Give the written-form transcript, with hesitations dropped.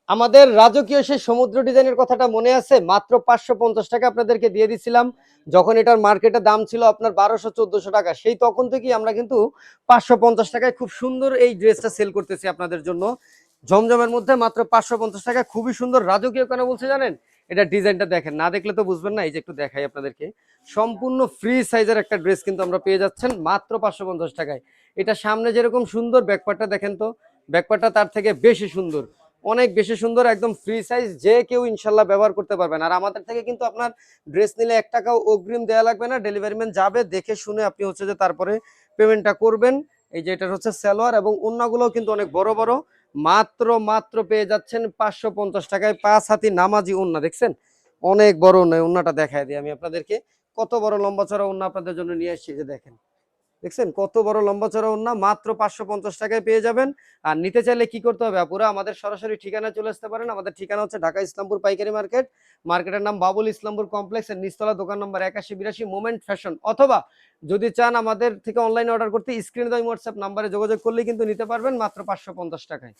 আমাদের রাজকীয় সেই সমুদ্র ডিজাইনের কথাটা মনে আছে? মাত্র 550 টাকা আপনাদেরকে দিয়ে দিছিলাম, যখন এটার মার্কেটে দাম ছিল আপনার 1200-1400 টাকা। সেই তখন থেকেই আমরা কিন্তু 550 টাকায় খুব সুন্দর এই ড্রেসটা সেল করতেছি আপনাদের জন্য। জমজমের মধ্যে মাত্র 550 টাকায় খুবই সুন্দর। রাজকীয় কেন বলছে জানেন? এটা ডিজাইনটা দেখেন, না দেখলে তো বুঝবেন না। এই যে একটু দেখাই আপনাদেরকে, সম্পূর্ণ ফ্রি সাইজের একটা ড্রেস কিন্তু আমরা পেয়ে যাচ্ছেন মাত্র 550 টাকায়। এটা সামনে যেরকম সুন্দর, ব্যাকপার্টটা দেখেন তো, ব্যাকপার্টটা তার থেকে বেশি সুন্দর, অনেক বেশি সুন্দর, একদম ফ্রি সাইজ, যে কেউ ইনশাল্লাহ ব্যবহার করতে পারবেন। আর আমাদের থেকে কিন্তু আপনার ড্রেস নিলে 1 টাকাও অগ্রিম দেওয়া লাগবে না, ডেলিভারি ম্যান যাবে দেখে শুনে আপনি হচ্ছে যে তারপরে পেমেন্টটা করবেন। এই যে এটার হচ্ছে সালোয়ার, এবং ওন্নাগুলোও কিন্তু অনেক বড় বড়। মাত্র মাত্র পেয়ে যাচ্ছেন 550 টাকায় 5 হাতি নামাজি ওন্না, দেখছেন অনেক বড় ওন্না। ওন্নাটা দেখায় দিই আমি আপনাদেরকে, কত বড় লম্বা চড়া ওন্না আপনাদের জন্য নিয়ে আসছি। যে দেখেন, দেখছেন কত বড় লম্বা চড়া ওন্না, মাত্র 550 টাকায় পেয়ে যাবেন। আর নিতে চাইলে কি করতে হবে আপুরা, আমাদের সরাসরি ঠিকানায় চলে আসতে পারেন। আমাদের ঠিকানা হচ্ছে ঢাকা ইসলামপুর পাইকারি মার্কেট, মার্কেটের নাম বাবুল ইসলামপুর কমপ্লেক্স এর নিচতলা, দোকান নম্বর 8182 মোমেন্ট ফ্যাশন। অথবা যদি চান আমাদের থেকে অনলাইনে অর্ডার করতে, স্ক্রিনে দেওয়া হোয়াটসঅ্যাপ নাম্বারে যোগাযোগ করলেই কিন্তু নিতে পারবেন মাত্র 550 টাকায়।